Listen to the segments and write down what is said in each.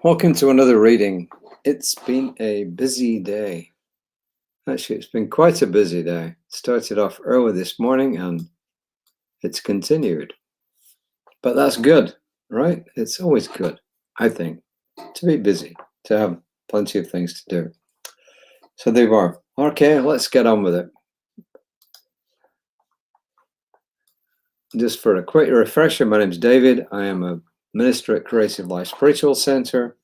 Welcome to another reading. It's been a busy day. Actually, it's been quite a busy day. Started off early this morning and it's continued. But that's good, right? It's always good, I think, to be busy, to have plenty of things to do. So there you are. Okay, let's get on with it. Just for a quick refresher, my name's David. I am a minister at Creative Life Spiritual Center,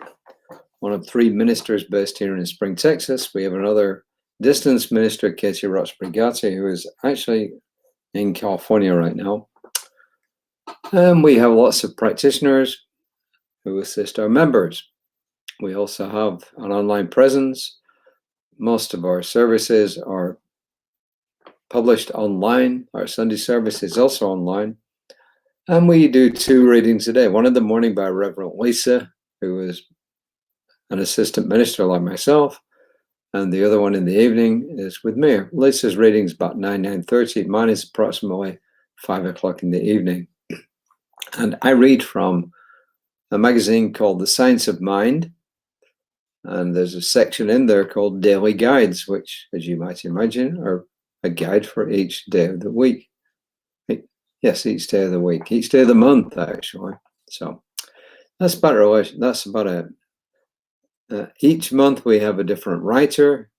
one of 3 ministers based here in Spring, Texas. We have another distance minister, Katie Roxbury-Gatti, who is actually in California right now. And we have lots of practitioners who assist our members. We also have an online presence. Most of our services are published online. Our Sunday service is also online. And we do 2 readings a day, one in the morning by Reverend Lisa, who is an assistant minister like myself, and the other one in the evening is with me. Lisa's reading is about 9:30. Mine is approximately 5 o'clock in the evening. And I read from a magazine called The Science of Mind, and there's a section in there called Daily Guides, which, as you might imagine, are a guide for each day of the week. Yes, each day of the week, each day of the month, actually. So that's about it. Each month we have a different writer,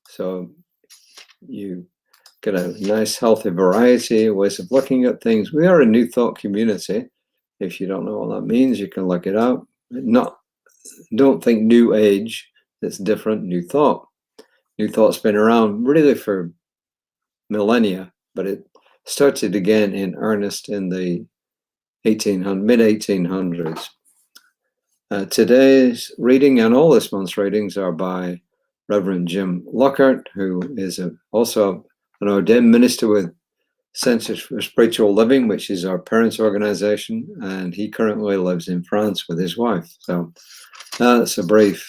so you get a nice healthy variety of ways of looking at things. We are a New Thought community. If you don't know what that means, you can look it up. Don't think New Age. It's different. New Thought. New Thought's been around really for millennia, but it started again in earnest in the mid-1800s. Today's reading and all this month's readings are by Reverend Jim Lockard, who is also an ordained minister with Centers for Spiritual Living, which is our parents' organization, and he currently lives in France with his wife. So that's a brief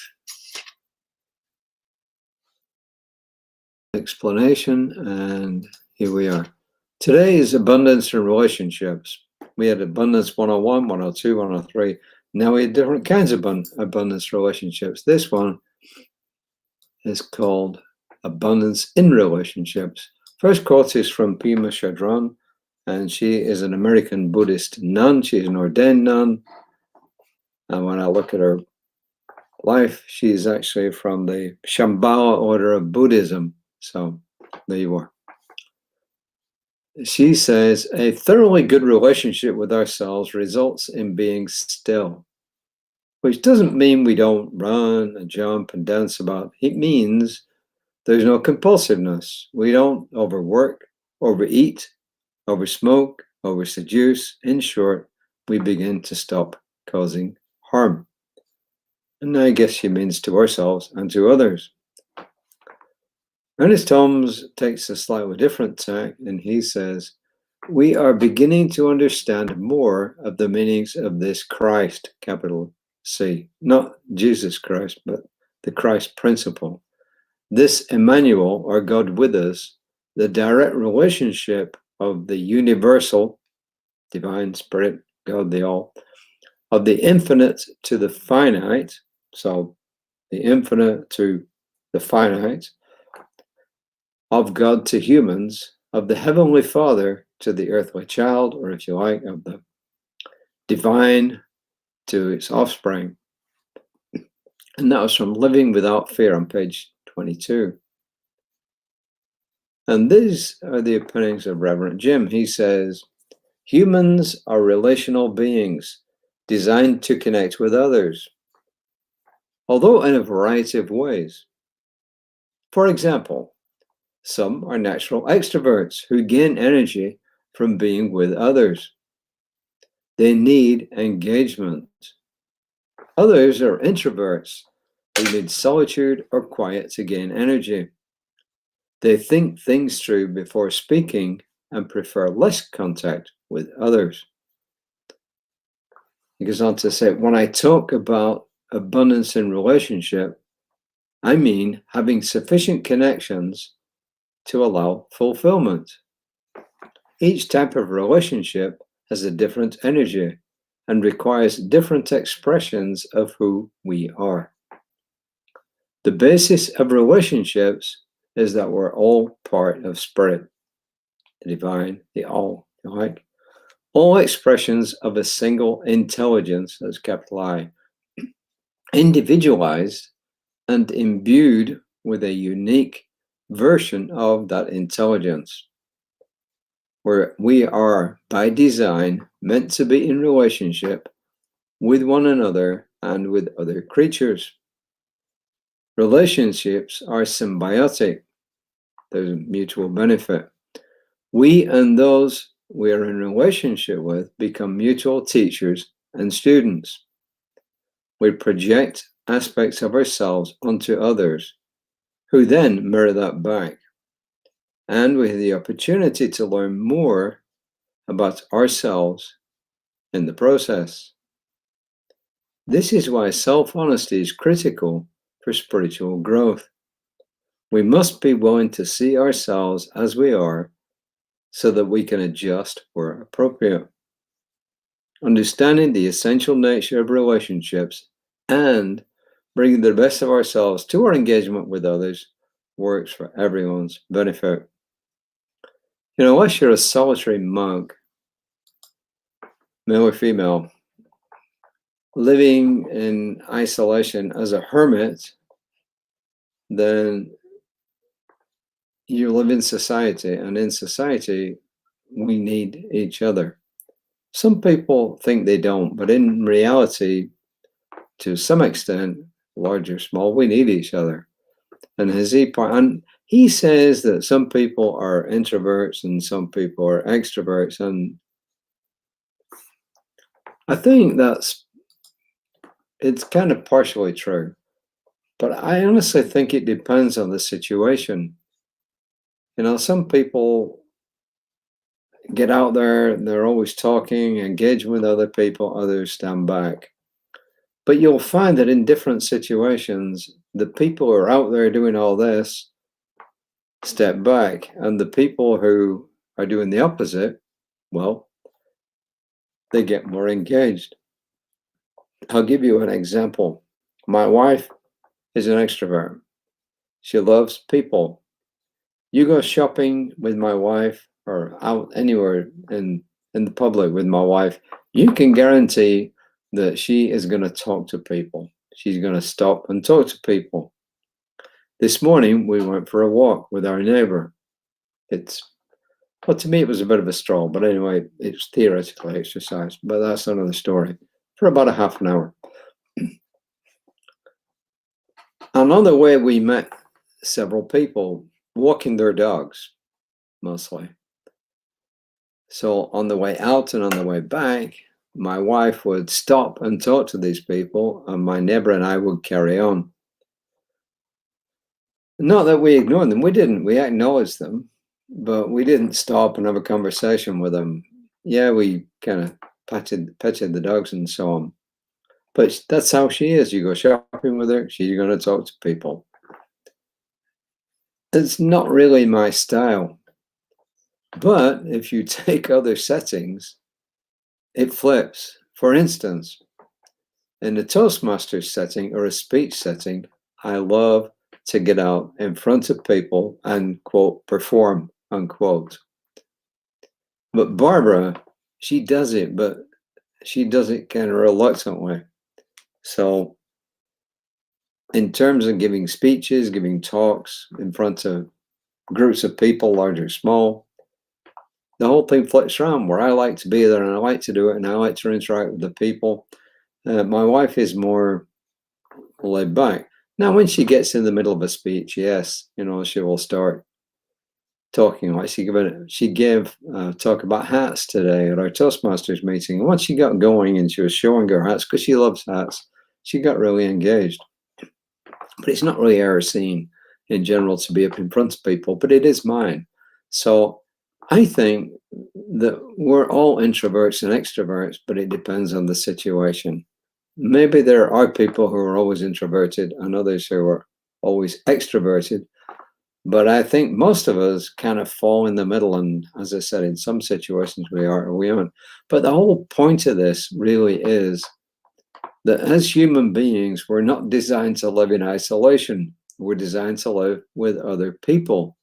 explanation, and here we are. Today is Abundance in Relationships. We had Abundance 101, 102, 103. Now we have different kinds of abundance relationships. This one is called Abundance in Relationships. First quote is from Pema Chodron, and she is an American Buddhist nun. She's an ordained nun. And when I look at her life, she is actually from the Shambhala order of Buddhism. So there you are. She says, a thoroughly good relationship with ourselves results in being still, which doesn't mean we don't run and jump and dance about. It means there's no compulsiveness. We don't overwork, overeat, oversmoke, overseduce. In short, we begin to stop causing harm. And I guess she means to ourselves and to others. Ernest Holmes takes a slightly different tack, and he says, we are beginning to understand more of the meanings of this Christ, capital C, not Jesus Christ, but the Christ principle. This Emmanuel, or God with us, the direct relationship of the universal, divine spirit, God the all, of the infinite to the finite, so the infinite to the finite, of God to humans, of the Heavenly Father to the earthly child, or if you like, of the divine to its offspring. And that was from Living Without Fear on page 22. And these are the opinions of Reverend Jim. He says, humans are relational beings designed to connect with others, although in a variety of ways. For example, some are natural extroverts who gain energy from being with others. They need engagement. Others are introverts who need solitude or quiet to gain energy. They think things through before speaking and prefer less contact with others. He goes on to say, when I talk about abundance in relationship, I mean having sufficient connections to allow fulfillment. Each type of relationship has a different energy, and requires different expressions of who we are. The basis of relationships is that we're all part of spirit, the divine, the all, like all expressions of a single intelligence, that's capital I, individualized and imbued with a unique version of that intelligence, where we are by design meant to be in relationship with one another and with other creatures. Relationships are symbiotic. There's a mutual benefit. We and those we are in relationship with become mutual teachers and students. We project aspects of ourselves onto others, who then mirror that back. And we have the opportunity to learn more about ourselves in the process. This is why self-honesty is critical for spiritual growth. We must be willing to see ourselves as we are so that we can adjust where appropriate. Understanding the essential nature of relationships and bringing the best of ourselves to our engagement with others works for everyone's benefit. Unless you're a solitary monk, male or female, living in isolation as a hermit, then you live in society, and in society, we need each other. Some people think they don't, but in reality, to some extent, large or small, we need each other. And he says that some people are introverts and some people are extroverts, and I think it's kind of partially true, but I honestly think it depends on the situation. Some people get out there, they're always talking, engaging with other people, others stand back. But you'll find that in different situations, the people who are out there doing all this step back, and the people who are doing the opposite, well, they get more engaged. I'll give you an example. My wife is an extrovert. She loves people. You go shopping with my wife or out anywhere in the public with my wife, you can guarantee that she is going to talk to people. She's going to stop and talk to people. This morning, we went for a walk with our neighbor. To me, it was a bit of a stroll, but anyway, it's theoretical exercise, but that's another story, for about a half an hour. And on the way, we met several people walking their dogs, mostly. So on the way out and on the way back, my wife would stop and talk to these people, and my neighbor and I would carry on. Not that we ignored them. We didn't. We acknowledged them, but we didn't stop and have a conversation with them. Yeah, we kind of petted the dogs and so on. But that's how she is. You go shopping with her, she's going to talk to people. It's not really my style. But if you take other settings, it flips. For instance, in a Toastmasters setting or a speech setting, I love to get out in front of people and, quote, perform, unquote. But Barbara, she does it, but she does it kind of reluctantly. So in terms of giving speeches, giving talks in front of groups of people, large or small, the whole thing flips around where I like to be there and I like to do it and I like to interact with the people. My wife is more laid back. Now, when she gets in the middle of a speech, yes, she will start talking. Like she gave a talk about hats today at our Toastmasters meeting. And once she got going and she was showing her hats, because she loves hats, she got really engaged. But it's not really our scene in general to be up in front of people, but it is mine. So I think that we're all introverts and extroverts, but it depends on the situation. Maybe there are people who are always introverted and others who are always extroverted, But I think most of us kind of fall in the middle. And as I said, in some situations we are or we aren't. But the whole point of this really is that as human beings, we're not designed to live in isolation. We're designed to live with other people.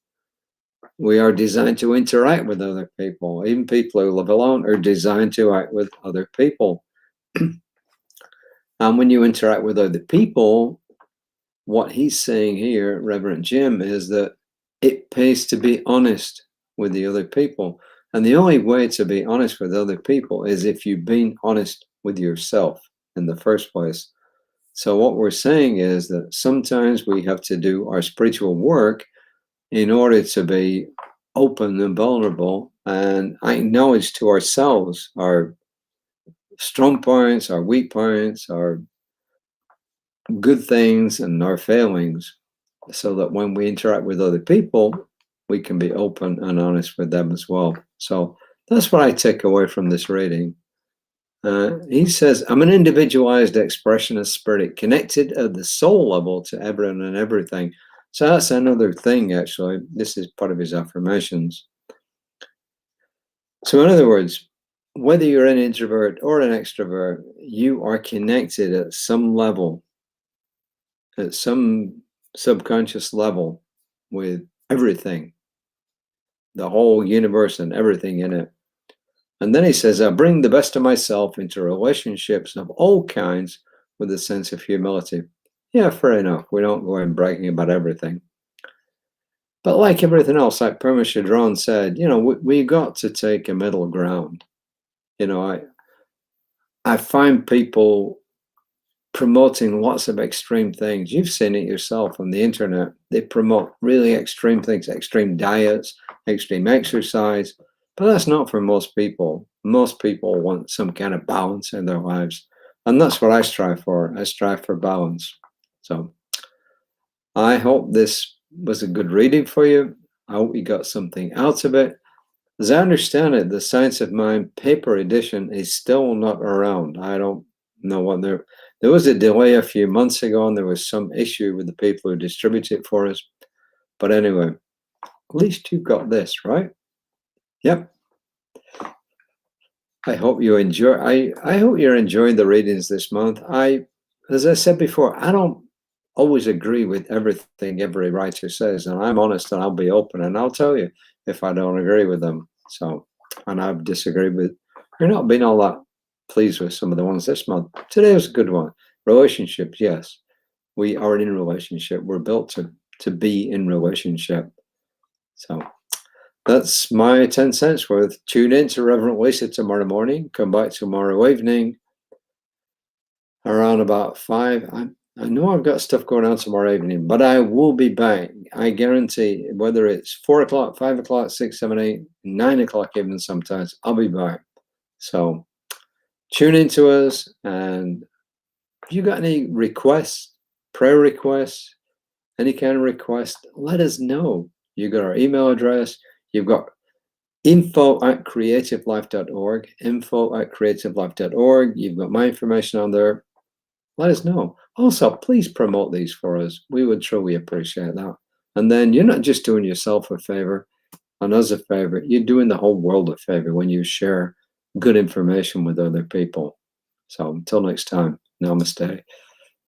We are designed to interact with other people. Even people who live alone are designed to act with other people. And when you interact with other people, what he's saying here, Reverend Jim, is that it pays to be honest with the other people. And the only way to be honest with other people is if you've been honest with yourself in the first place. So what we're saying is that sometimes we have to do our spiritual work in order to be open and vulnerable and acknowledge to ourselves our strong points, our weak points, our good things and our failings, so that when we interact with other people, we can be open and honest with them as well. So that's what I take away from this reading. He says, I'm an individualized expression of spirit, connected at the soul level to everyone and everything. So that's another thing, actually. This is part of his affirmations. So in other words, whether you're an introvert or an extrovert, you are connected at some level, at some subconscious level, with everything, the whole universe and everything in it. And then he says, I bring the best of myself into relationships of all kinds with a sense of humility. Yeah, fair enough. We don't go in bragging about everything. But like everything else, like Pema Chodron said, we got to take a middle ground. I find people promoting lots of extreme things. You've seen it yourself on the internet. They promote really extreme things, extreme diets, extreme exercise. But that's not for most people. Most people want some kind of balance in their lives. And that's what I strive for. I strive for balance. So I hope this was a good reading for you. I hope you got something out of it. As I understand it, the Science of Mind paper edition is still not around. I don't know what there was a delay a few months ago, and there was some issue with the people who distribute it for us. But anyway, at least you got this, right? Yep. I hope you enjoy. I hope you're enjoying the readings this month. As I said before, I don't always agree with everything every writer says, and I'm honest and I'll be open and I'll tell you if I don't agree with them. So, and I've disagreed with. You're not being all that pleased with some of the ones this month. Today was a good one. Relationships, yes, we are in a relationship. We're built to be in relationship. So. That's my 10 cents worth. Tune in to Reverend Lisa tomorrow morning. Come back tomorrow evening around about 5. I know I've got stuff going on tomorrow evening, but I will be back. I guarantee, whether it's 4 o'clock, 5 o'clock, 6, 7, 8, 9 o'clock even sometimes, I'll be back. So tune in to us. And if you got any requests, prayer requests, any kind of request, let us know. You got our email address. You've got info@creativelife.org, info@creativelife.org. You've got my information on there. Let us know. Also, please promote these for us. We would truly appreciate that. And then you're not just doing yourself a favor and us a favor. You're doing the whole world a favor when you share good information with other people. So until next time, namaste.